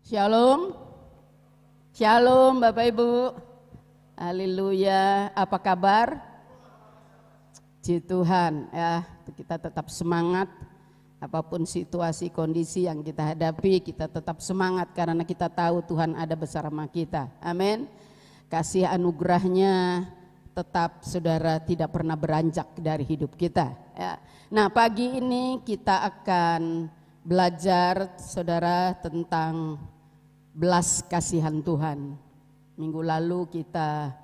Shalom, shalom Bapak Ibu, haleluya, apa kabar? Puji Tuhan ya, kita tetap semangat, apapun situasi kondisi yang kita hadapi, kita tetap semangat karena kita tahu Tuhan ada bersama kita, amin. Kasih anugerahnya tetap saudara tidak pernah beranjak dari hidup kita ya. Nah pagi ini kita akan belajar saudara tentang belas kasihan Tuhan. Minggu lalu kita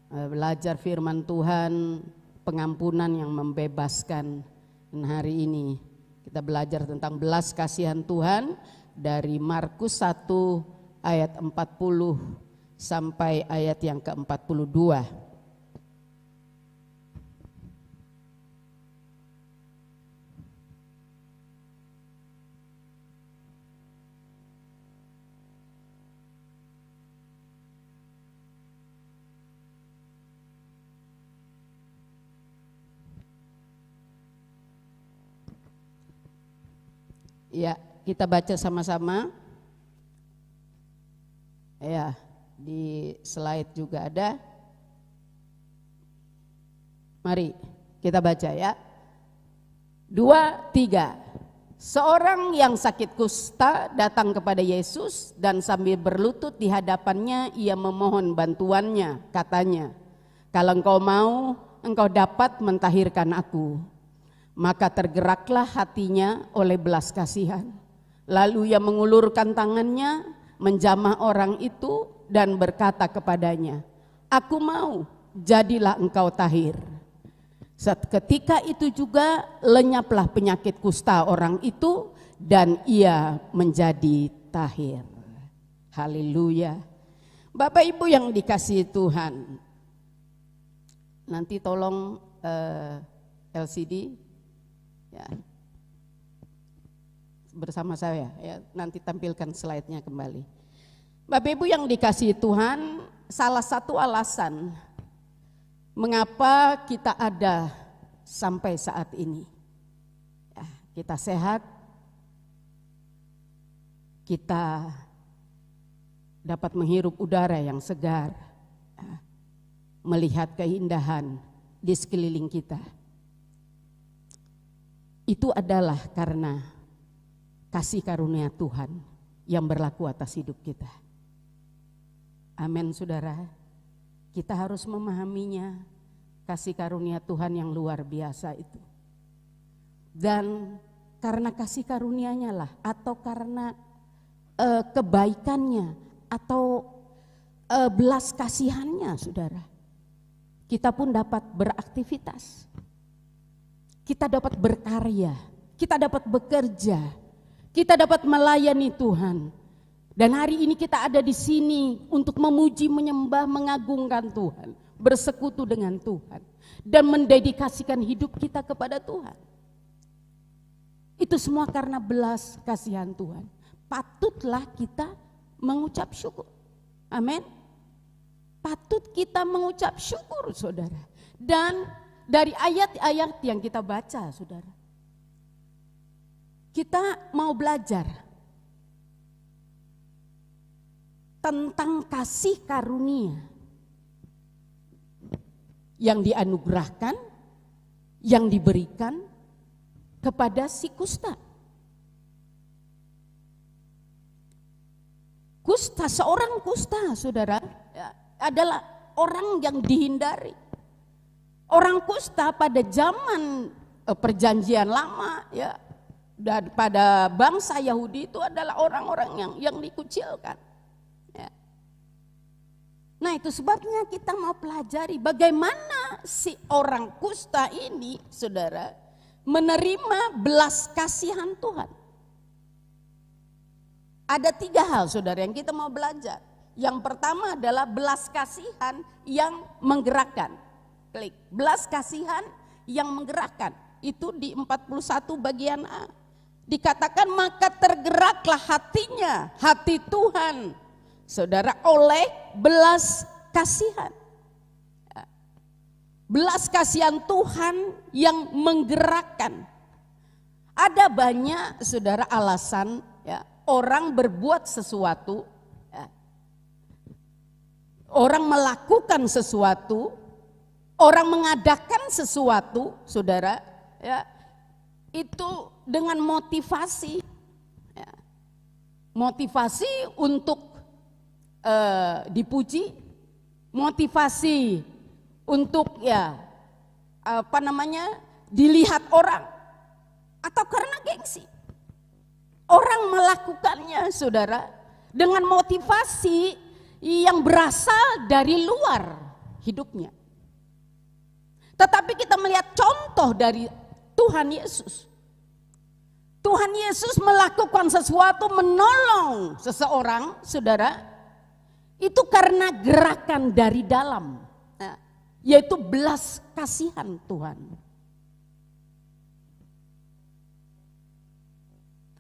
belajar firman Tuhan, pengampunan yang membebaskan. Dan hari ini kita belajar tentang belas kasihan Tuhan dari Markus 1 ayat 40 sampai ayat yang ke-42. Ya, kita baca sama-sama. Ya, di slide juga ada. Mari kita baca ya. 2, 3. Seorang yang sakit kusta datang kepada Yesus dan sambil berlutut di hadapannya ia memohon bantuannya. Katanya, kalau engkau mau, engkau dapat mentahirkan aku. Maka tergeraklah hatinya oleh belas kasihan. Lalu ia mengulurkan tangannya, menjamah orang itu dan berkata kepadanya, aku mau, jadilah engkau tahir. Ketika itu juga lenyaplah penyakit kusta orang itu dan ia menjadi tahir. Haleluya. Bapak Ibu yang dikasihi Tuhan, nanti tolong LCD ya, bersama saya ya, nanti tampilkan slide-nya kembali. Bapak Ibu yang dikasihi Tuhan, salah satu alasan mengapa kita ada sampai saat ini ya, kita sehat, kita dapat menghirup udara yang segar ya, melihat keindahan di sekeliling kita, itu adalah karena kasih karunia Tuhan yang berlaku atas hidup kita. Amin saudara. Kita harus memahaminya, kasih karunia Tuhan yang luar biasa itu. Dan karena kasih karunia-Nya lah, atau karena kebaikannya, atau belas kasihannya saudara, kita pun dapat beraktivitas. Kita dapat berkarya, kita dapat bekerja, kita dapat melayani Tuhan. Dan hari ini kita ada di sini untuk memuji, menyembah, mengagungkan Tuhan, bersekutu dengan Tuhan, dan mendedikasikan hidup kita kepada Tuhan. Itu semua karena belas kasihan Tuhan. Patutlah kita mengucap syukur. Amin. Patut kita mengucap syukur saudara. Dan dari ayat-ayat yang kita baca saudara, kita mau belajar tentang kasih karunia yang dianugerahkan, yang diberikan kepada si kusta. Kusta, seorang kusta saudara ya, adalah orang yang dihindari. Orang kusta pada zaman perjanjian lama ya, dan pada bangsa Yahudi itu adalah orang-orang yang dikucilkan. Ya. Nah itu sebabnya kita mau pelajari bagaimana si orang kusta ini saudara menerima belas kasihan Tuhan. Ada 3 hal saudara yang kita mau belajar. Yang pertama adalah belas kasihan yang menggerakkan. Klik, belas kasihan yang menggerakkan. Itu di 41 bagian A. Dikatakan maka tergeraklah hatinya, hati Tuhan saudara oleh belas kasihan. Belas kasihan Tuhan yang menggerakkan. Ada banyak saudara alasan ya orang berbuat sesuatu, ya, orang melakukan sesuatu, orang mengadakan sesuatu, saudara, ya, itu dengan motivasi, ya, motivasi untuk dipuji, motivasi untuk dilihat orang, atau karena gengsi. Orang melakukannya, saudara, dengan motivasi yang berasal dari luar hidupnya. Tetapi kita melihat contoh dari Tuhan Yesus. Tuhan Yesus melakukan sesuatu, menolong seseorang, saudara, itu karena gerakan dari dalam, yaitu belas kasihan Tuhan.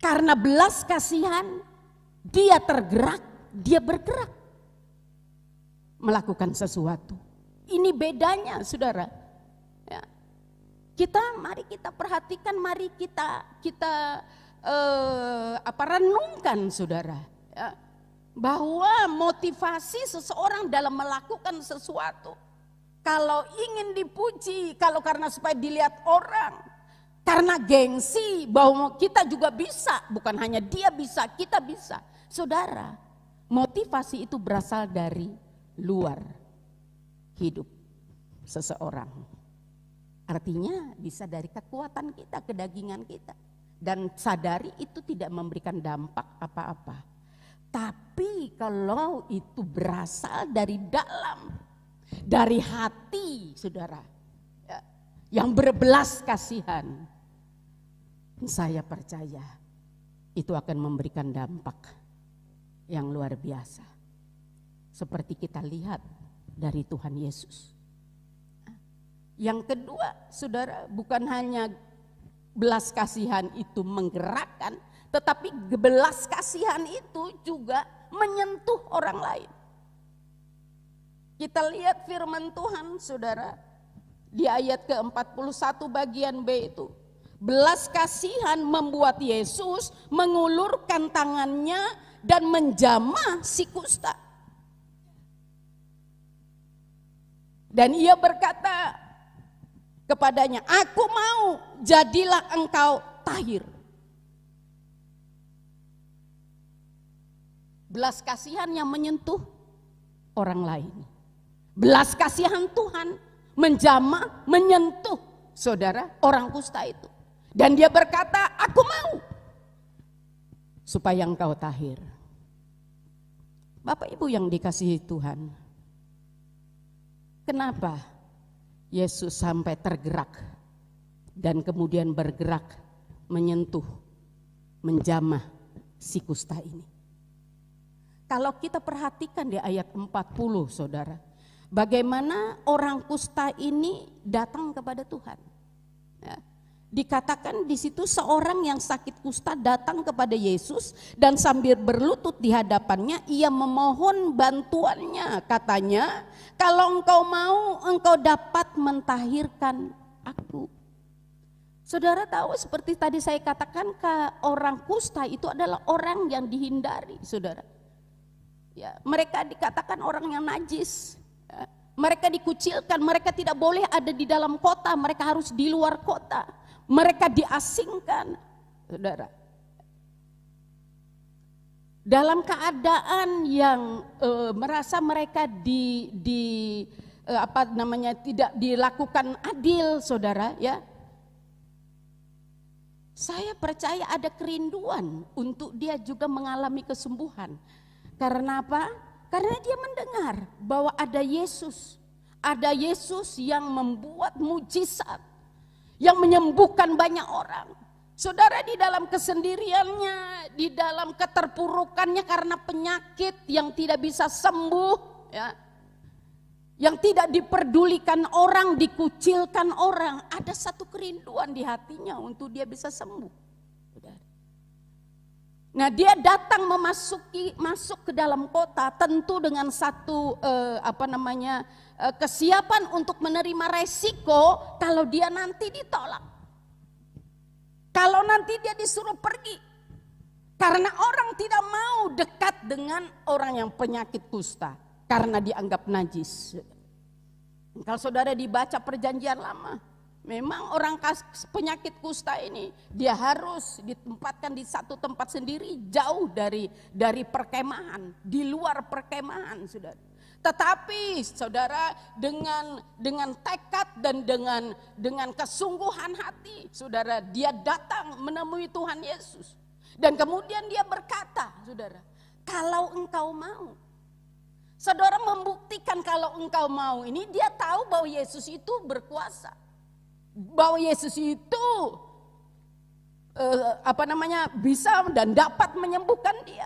Karena belas kasihan, dia tergerak, dia bergerak melakukan sesuatu. Ini bedanya, saudara. Ya. Mari kita perhatikan, mari kita renungkan, saudara. Ya. Bahwa motivasi seseorang dalam melakukan sesuatu, kalau ingin dipuji, kalau karena supaya dilihat orang, karena gengsi bahwa kita juga bisa, bukan hanya dia bisa, kita bisa. Saudara, motivasi itu berasal dari luar hidup seseorang. Artinya bisa dari kekuatan kita, kedagingan kita. Dan sadari itu tidak memberikan dampak apa-apa. Tapi kalau itu berasal dari dalam, dari hati, saudara, ya, yang berbelas kasihan, saya percaya itu akan memberikan dampak yang luar biasa. Seperti kita lihat dari Tuhan Yesus. Yang kedua, saudara, bukan hanya belas kasihan itu menggerakkan, tetapi belas kasihan itu juga menyentuh orang lain. Kita lihat firman Tuhan, saudara, di ayat ke-41 bagian B itu. Belas kasihan membuat Yesus mengulurkan tangannya dan menjamah si kusta. Dan ia berkata kepadanya, "Aku mau, jadilah engkau tahir." Belas kasihan yang menyentuh orang lain. Belas kasihan Tuhan menjamah, menyentuh, saudara, orang kusta itu. Dan dia berkata, "Aku mau supaya engkau tahir." Bapak Ibu yang dikasihi Tuhan, kenapa Yesus sampai tergerak dan kemudian bergerak menyentuh, menjamah si kusta ini? Kalau kita perhatikan di ayat 40, saudara, bagaimana orang kusta ini datang kepada Tuhan. Ya. Dikatakan di situ seorang yang sakit kusta datang kepada Yesus dan sambil berlutut di hadapannya ia memohon bantuannya. Katanya, "Kalau engkau mau, engkau dapat mentahirkan aku." Saudara tahu, seperti tadi saya katakan, orang kusta itu adalah orang yang dihindari, saudara. Ya, mereka dikatakan orang yang najis, ya, mereka dikucilkan, mereka tidak boleh ada di dalam kota, mereka harus di luar kota, mereka diasingkan, saudara. Dalam keadaan yang merasa mereka tidak dilakukan adil, saudara, ya. Saya percaya ada kerinduan untuk dia juga mengalami kesembuhan. Karena apa? Karena dia mendengar bahwa ada Yesus yang membuat mujizat, yang menyembuhkan banyak orang. Saudara, di dalam kesendiriannya, di dalam keterpurukannya karena penyakit yang tidak bisa sembuh, ya, yang tidak diperdulikan orang, dikucilkan orang, ada satu kerinduan di hatinya untuk dia bisa sembuh. Nah, dia datang masuk ke dalam kota tentu dengan satu kesiapan untuk menerima resiko kalau dia nanti ditolak. Kalau nanti dia disuruh pergi. Karena orang tidak mau dekat dengan orang yang penyakit kusta karena dianggap najis. Kalau saudara dibaca perjanjian lama, memang orang penyakit kusta ini dia harus ditempatkan di satu tempat sendiri, jauh dari perkemahan, di luar perkemahan, saudara. Tetapi saudara dengan tekad dan dengan kesungguhan hati, saudara, dia datang menemui Tuhan Yesus. Dan kemudian dia berkata, saudara, kalau engkau mau. Saudara membuktikan kalau engkau mau ini, dia tahu bahwa Yesus itu berkuasa. Bahwa Yesus itu bisa dan dapat menyembuhkan dia.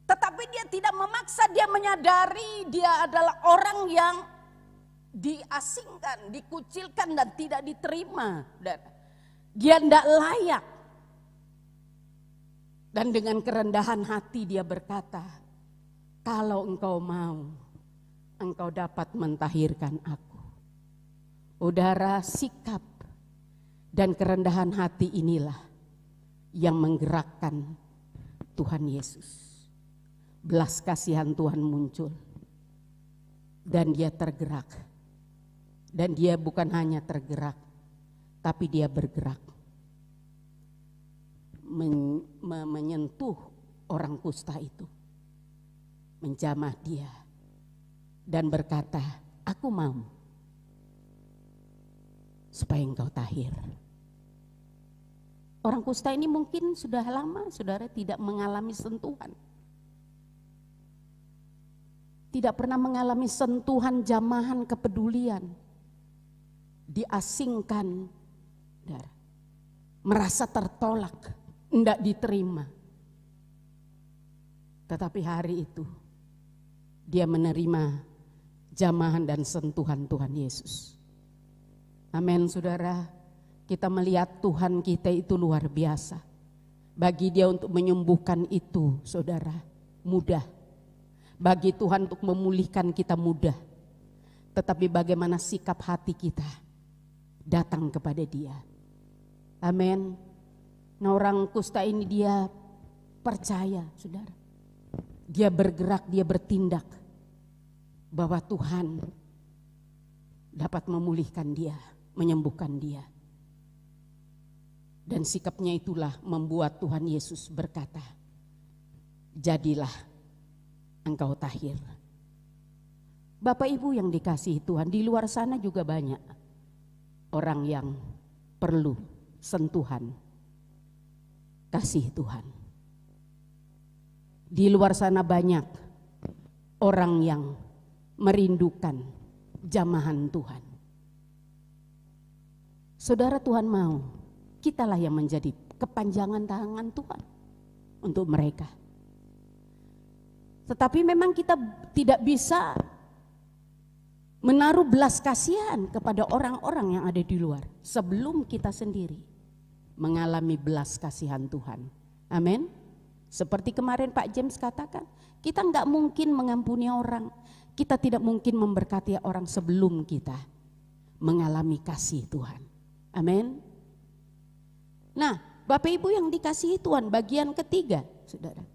Tetapi dia tidak memaksa, dia menyadari dia adalah orang yang diasingkan, dikucilkan dan tidak diterima. Dia tidak layak. Dan dengan kerendahan hati dia berkata, kalau engkau mau, engkau dapat mentahirkan aku. Saudara, sikap dan kerendahan hati inilah yang menggerakkan Tuhan Yesus. Belas kasihan Tuhan muncul dan dia tergerak. Dan dia bukan hanya tergerak, tapi dia bergerak. Menyentuh orang kusta itu, menjamah dia dan berkata, aku mau supaya engkau tahir. Orang kusta ini mungkin sudah lama saudara tidak mengalami sentuhan, tidak pernah mengalami sentuhan jamahan kepedulian, diasingkan, merasa tertolak, tidak diterima. Tetapi hari itu dia menerima jamahan dan sentuhan Tuhan Yesus. Amin, saudara. Kita melihat Tuhan kita itu luar biasa. Bagi dia untuk menyembuhkan itu, saudara, mudah. Bagi Tuhan untuk memulihkan kita mudah. Tetapi bagaimana sikap hati kita datang kepada dia. Amin. Nah, orang kusta ini dia percaya, saudara. Dia bergerak, dia bertindak bahwa Tuhan dapat memulihkan dia, menyembuhkan dia. Dan sikapnya itulah membuat Tuhan Yesus berkata, jadilah engkau tahir. Bapak Ibu yang dikasihi Tuhan, di luar sana juga banyak orang yang perlu sentuhan kasih Tuhan. Di luar sana banyak orang yang merindukan jamahan Tuhan. Saudara, Tuhan mau kitalah yang menjadi kepanjangan tangan Tuhan untuk mereka. Tetapi memang kita tidak bisa menaruh belas kasihan kepada orang-orang yang ada di luar sebelum kita sendiri mengalami belas kasihan Tuhan. Amin. Seperti kemarin Pak James katakan, kita nggak mungkin mengampuni orang, kita tidak mungkin memberkati orang sebelum kita mengalami kasih Tuhan. Amin. Nah, Bapak Ibu yang dikasihi Tuhan, bagian ketiga, saudara.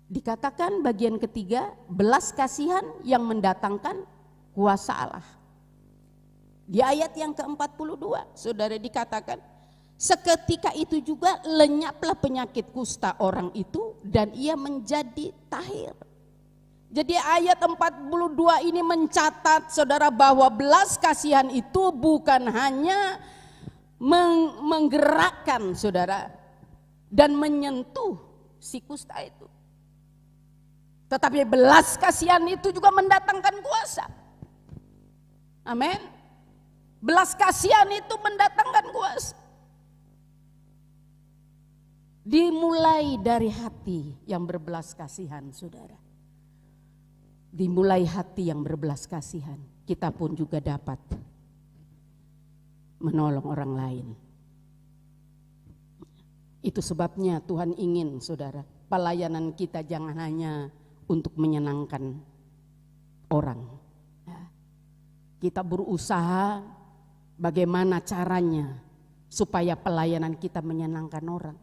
Dikatakan bagian ketiga, belas kasihan yang mendatangkan kuasa Allah. Di ayat yang ke-42, saudara, dikatakan, seketika itu juga lenyaplah penyakit kusta orang itu dan ia menjadi tahir. Jadi ayat 42 ini mencatat, saudara, bahwa belas kasihan itu bukan hanya menggerakkan, saudara, dan menyentuh si kusta itu. Tetapi belas kasihan itu juga mendatangkan kuasa. Amin. Belas kasihan itu mendatangkan kuasa. Dimulai dari hati yang berbelas kasihan, saudara. Dimulai hati yang berbelas kasihan, kita pun juga dapat menolong orang lain. Itu sebabnya Tuhan ingin, saudara, pelayanan kita jangan hanya untuk menyenangkan orang. Kita berusaha bagaimana caranya supaya pelayanan kita menyenangkan orang.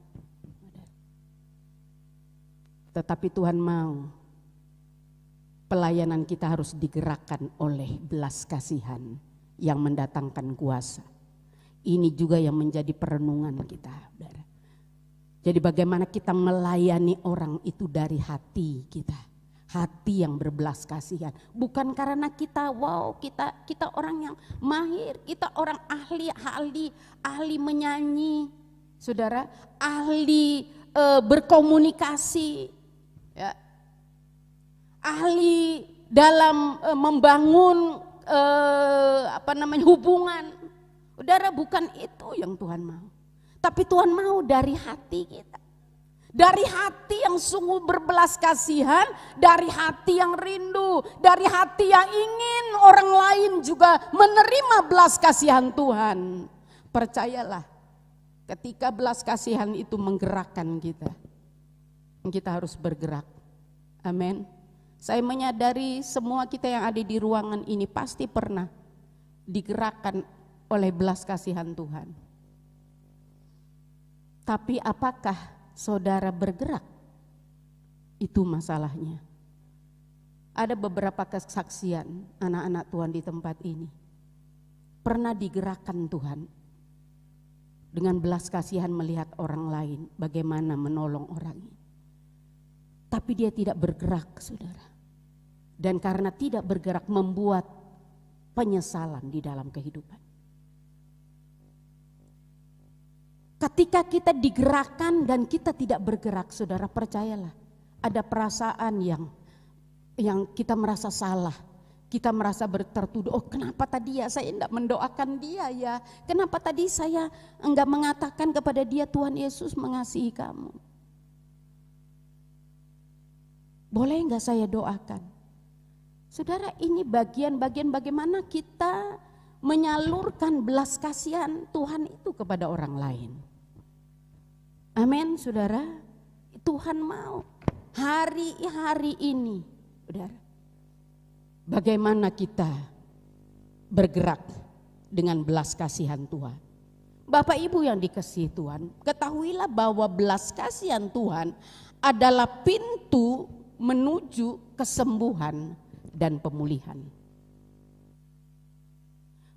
Tetapi Tuhan mau pelayanan kita harus digerakkan oleh belas kasihan yang mendatangkan kuasa. Ini juga yang menjadi perenungan kita, saudara. Jadi bagaimana kita melayani orang itu dari hati kita. Hati yang berbelas kasihan. Bukan karena kita kita orang yang mahir, kita orang ahli menyanyi. Saudara, ahli berkomunikasi. Ya. Ahli dalam membangun hubungan. Saudara, bukan itu yang Tuhan mau. Tapi Tuhan mau dari hati kita. Dari hati yang sungguh berbelas kasihan, dari hati yang rindu, dari hati yang ingin orang lain juga menerima belas kasihan Tuhan. Percayalah, ketika belas kasihan itu menggerakkan kita harus bergerak. Amin. Saya menyadari semua kita yang ada di ruangan ini pasti pernah digerakkan oleh belas kasihan Tuhan. Tapi apakah saudara bergerak? Itu masalahnya. Ada beberapa kesaksian anak-anak Tuhan di tempat ini. Pernah digerakkan Tuhan dengan belas kasihan melihat orang lain bagaimana menolong orang ini. Tapi dia tidak bergerak, saudara. Dan karena tidak bergerak membuat penyesalan di dalam kehidupan. Ketika kita digerakkan dan kita tidak bergerak, saudara, percayalah, ada perasaan yang kita merasa salah, kita merasa tertuduh. Oh, kenapa tadi ya saya tidak mendoakan dia ya? Kenapa tadi saya enggak mengatakan kepada dia Tuhan Yesus mengasihi kamu? Boleh enggak saya doakan? Saudara, ini bagian-bagian bagaimana kita menyalurkan belas kasihan Tuhan itu kepada orang lain. Amin, saudara. Tuhan mau hari ini, saudara, bagaimana kita bergerak dengan belas kasihan Tuhan. Bapak Ibu yang dikasihi Tuhan, ketahuilah bahwa belas kasihan Tuhan adalah pintu menuju kesembuhan dan pemulihan.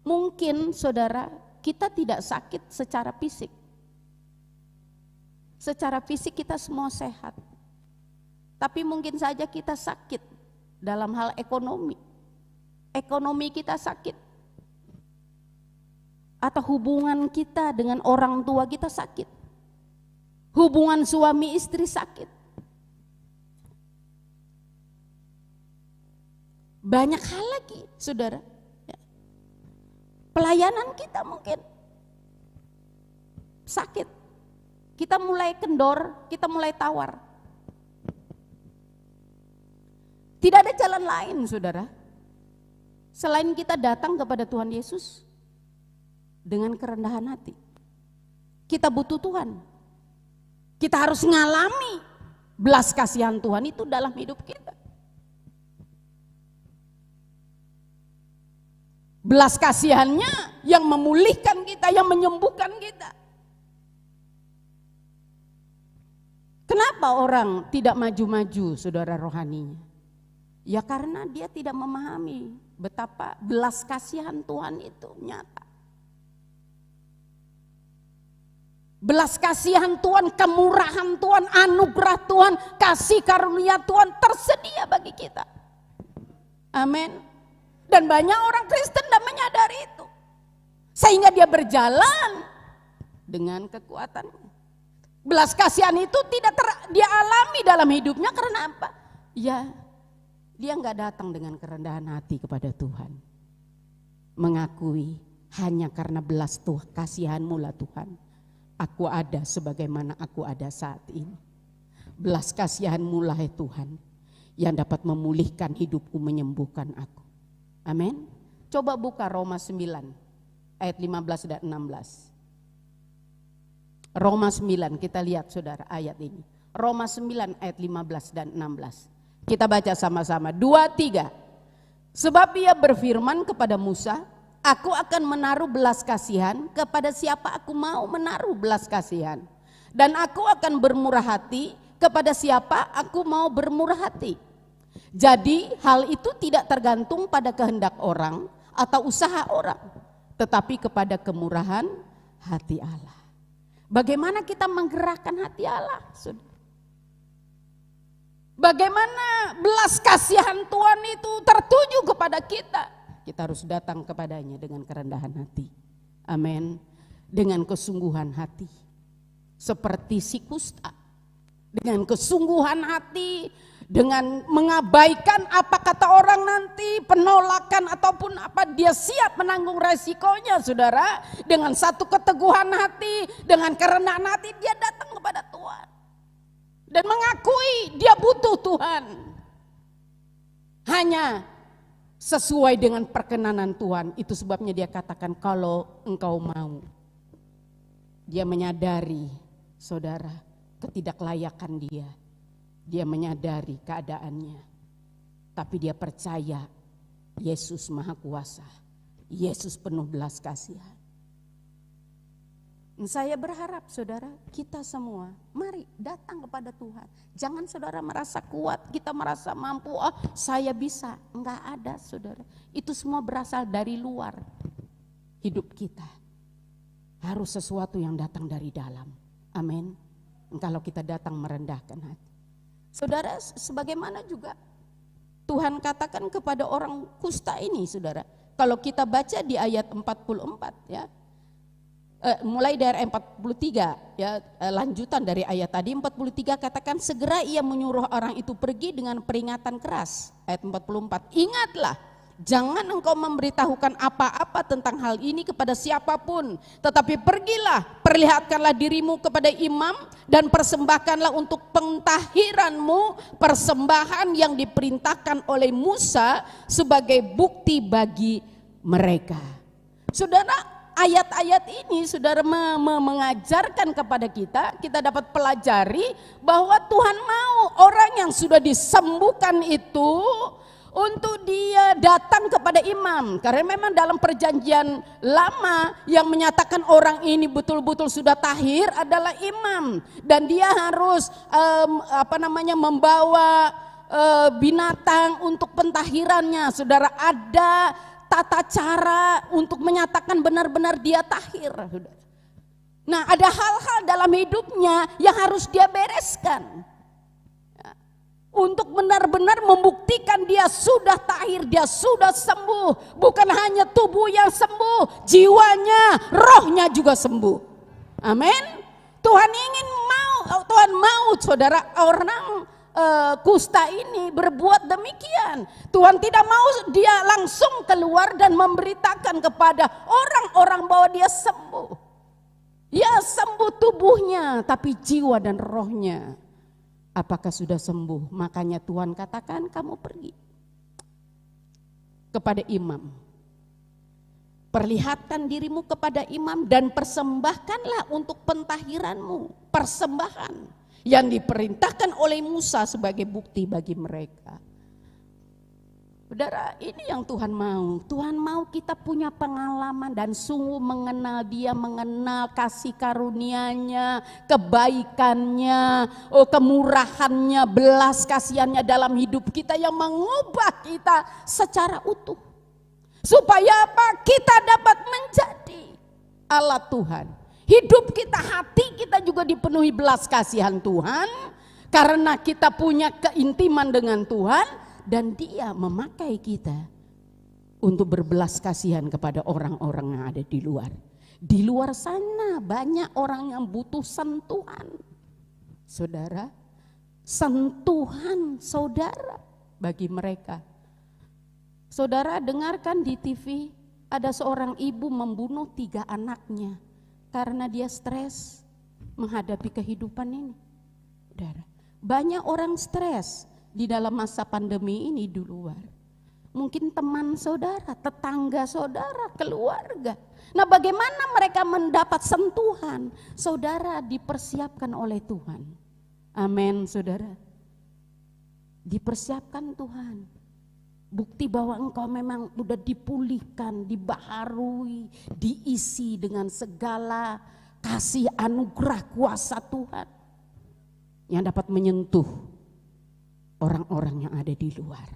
Mungkin saudara, kita tidak sakit secara fisik. Secara fisik kita semua sehat. Tapi mungkin saja kita sakit dalam hal ekonomi. Ekonomi kita sakit. Atau hubungan kita dengan orang tua kita sakit. Hubungan suami istri sakit. Banyak hal lagi, saudara. Pelayanan kita mungkin sakit. Kita mulai kendor, kita mulai tawar. Tidak ada jalan lain, saudara, selain kita datang kepada Tuhan Yesus dengan kerendahan hati. Kita butuh Tuhan. Kita harus ngalami belas kasihan Tuhan itu dalam hidup kita. Belas kasihannya yang memulihkan kita, yang menyembuhkan kita. Kenapa orang tidak maju-maju, saudara, rohaninya? Ya karena dia tidak memahami betapa belas kasihan Tuhan itu nyata. Belas kasihan Tuhan, kemurahan Tuhan, anugerah Tuhan, kasih karunia Tuhan tersedia bagi kita. Amin. Dan banyak orang Kristen tidak menyadari itu. Sehingga dia berjalan dengan kekuatannya. Belas kasihan itu tidak dia alami dalam hidupnya karena apa? Ya, dia enggak datang dengan kerendahan hati kepada Tuhan. Mengakui hanya karena belas kasihan-Mu lah Tuhan, aku ada sebagaimana aku ada saat ini. Belas kasihan-Mu lah ya Tuhan, yang dapat memulihkan hidupku, menyembuhkan aku. Amin. Coba buka Roma 9 ayat 15 dan 16. Roma 9, kita lihat saudara ayat ini. Roma 9 ayat 15 dan 16. Kita baca sama-sama, 2, 3. Sebab ia berfirman kepada Musa, aku akan menaruh belas kasihan kepada siapa aku mau menaruh belas kasihan. Dan aku akan bermurah hati kepada siapa aku mau bermurah hati. Jadi hal itu tidak tergantung pada kehendak orang atau usaha orang, tetapi kepada kemurahan hati Allah. Bagaimana kita menggerakkan hati Allah? Bagaimana belas kasihan Tuhan itu tertuju kepada kita? Kita harus datang kepadanya dengan kerendahan hati. Amin. Dengan kesungguhan hati. Seperti si kusta. Dengan kesungguhan hati, dengan mengabaikan apa kata orang nanti, penolakan ataupun apa, dia siap menanggung resikonya, saudara. Dengan satu keteguhan hati, dengan kerendahan hati, dia datang kepada Tuhan dan mengakui dia butuh Tuhan. Hanya sesuai dengan perkenanan Tuhan. Itu sebabnya dia katakan, kalau engkau mau. Dia menyadari, saudara, ketidaklayakan dia. Dia menyadari keadaannya. Tapi dia percaya Yesus Maha Kuasa. Yesus penuh belas kasihan. Saya berharap saudara, kita semua mari datang kepada Tuhan. Jangan saudara merasa kuat, kita merasa mampu, oh saya bisa. Enggak ada saudara. Itu semua berasal dari luar hidup kita. Harus sesuatu yang datang dari dalam. Amin. Kalau kita datang merendahkan hati. Saudara, sebagaimana juga Tuhan katakan kepada orang kusta ini saudara. Kalau kita baca di ayat 44 ya. Mulai dari 43 ya, lanjutan dari ayat tadi 43 katakan, segera ia menyuruh orang itu pergi dengan peringatan keras. Ayat 44, ingatlah, jangan engkau memberitahukan apa-apa tentang hal ini kepada siapapun, tetapi pergilah, perlihatkanlah dirimu kepada imam dan persembahkanlah untuk pentahiranmu persembahan yang diperintahkan oleh Musa sebagai bukti bagi mereka. Saudara, ayat-ayat ini saudara mengajarkan kepada kita dapat pelajari bahwa Tuhan mau orang yang sudah disembuhkan itu untuk dia datang kepada imam. Karena memang dalam perjanjian lama yang menyatakan orang ini betul-betul sudah tahir adalah imam. Dan dia harus membawa binatang untuk pentahirannya. Saudara, ada tata cara untuk menyatakan benar-benar dia tahir. Nah, ada hal-hal dalam hidupnya yang harus dia bereskan untuk benar-benar membuktikan dia sudah tahir, dia sudah sembuh. Bukan hanya tubuh yang sembuh, jiwanya, rohnya juga sembuh. Amin. Tuhan mau saudara orang kusta ini berbuat demikian. Tuhan tidak mau dia langsung keluar dan memberitakan kepada orang-orang bahwa dia sembuh. Ya, sembuh tubuhnya, tapi jiwa dan rohnya apakah sudah sembuh? Makanya Tuhan katakan, kamu pergi kepada imam. Perlihatkan dirimu kepada imam dan persembahkanlah untuk pentahiranmu persembahan yang diperintahkan oleh Musa sebagai bukti bagi mereka. Saudara, ini yang Tuhan mau. Tuhan mau kita punya pengalaman dan sungguh mengenal dia, mengenal kasih karunia-Nya, kebaikannya, kemurahannya, belas kasihannya dalam hidup kita yang mengubah kita secara utuh. Supaya apa? Kita dapat menjadi alat Tuhan. Hidup kita, hati kita juga dipenuhi belas kasihan Tuhan. Karena kita punya keintiman dengan Tuhan. Dan dia memakai kita untuk berbelas kasihan kepada orang-orang yang ada di luar. Di luar sana banyak orang yang butuh sentuhan. Saudara, sentuhan saudara bagi mereka. Saudara dengarkan di TV ada seorang ibu membunuh 3 anaknya. Karena dia stres menghadapi kehidupan ini. Saudara, banyak orang stres di dalam masa pandemi ini di luar. Mungkin teman saudara, tetangga saudara, keluarga. Nah, bagaimana mereka mendapat sentuhan? Saudara, dipersiapkan oleh Tuhan. Amin, saudara. Dipersiapkan Tuhan. Bukti bahwa engkau memang sudah dipulihkan, dibaharui, diisi dengan segala kasih anugerah kuasa Tuhan. yang dapat menyentuh orang-orang yang ada di luar.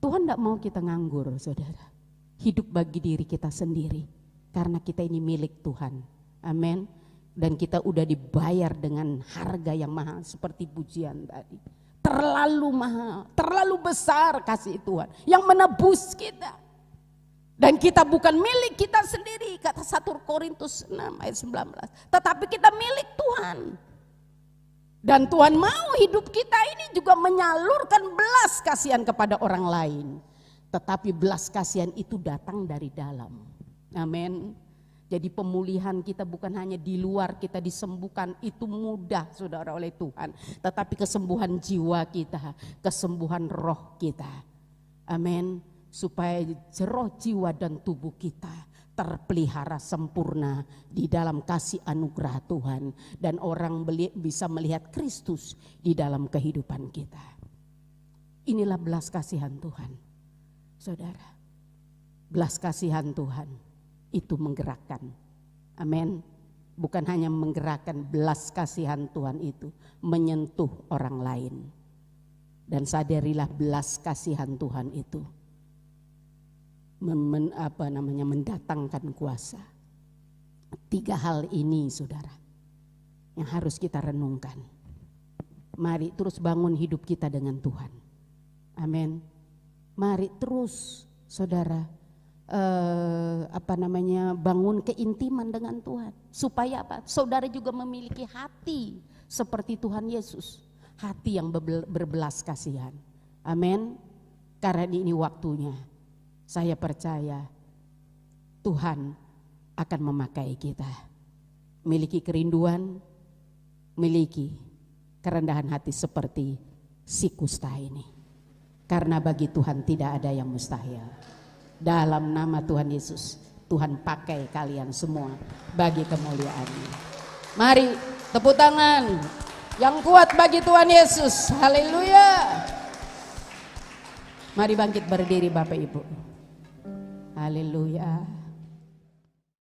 Tuhan tidak mau kita nganggur, saudara. Hidup bagi diri kita sendiri, karena kita ini milik Tuhan. Amin. Dan kita udah dibayar dengan harga yang mahal, seperti pujian tadi. Terlalu mahal, terlalu besar kasih Tuhan yang menebus kita. Dan kita bukan milik kita sendiri, kata 1 Korintus 6 ayat 19. Tetapi kita milik Tuhan. Dan Tuhan mau hidup kita ini juga menyalurkan belas kasihan kepada orang lain. Tetapi belas kasihan itu datang dari dalam. Amin. Jadi pemulihan kita bukan hanya di luar, kita disembuhkan itu mudah saudara oleh Tuhan. Tetapi kesembuhan jiwa kita, kesembuhan roh kita. Amin. Supaya roh, jiwa dan tubuh kita terpelihara sempurna di dalam kasih anugerah Tuhan. Dan orang bisa melihat Kristus di dalam kehidupan kita. Inilah belas kasihan Tuhan. Saudara, belas kasihan Tuhan itu menggerakkan. Amin. Bukan hanya menggerakkan, belas kasihan Tuhan itu menyentuh orang lain. Dan sadarilah belas kasihan Tuhan itu mendatangkan kuasa. 3 hal ini saudara yang harus kita renungkan. Mari terus bangun hidup kita dengan Tuhan. Amin. Mari terus saudara bangun keintiman dengan Tuhan. Supaya apa? Saudara juga memiliki hati seperti Tuhan Yesus. Hati yang berbelas kasihan. Amin. Karena ini waktunya. Saya percaya Tuhan akan memakai kita. Miliki kerinduan, miliki kerendahan hati seperti si kusta ini. Karena bagi Tuhan tidak ada yang mustahil. Dalam nama Tuhan Yesus, Tuhan pakai kalian semua bagi kemuliaan-Nya. Mari tepuk tangan yang kuat bagi Tuhan Yesus. Haleluya. Mari bangkit berdiri Bapak Ibu. Haleluya.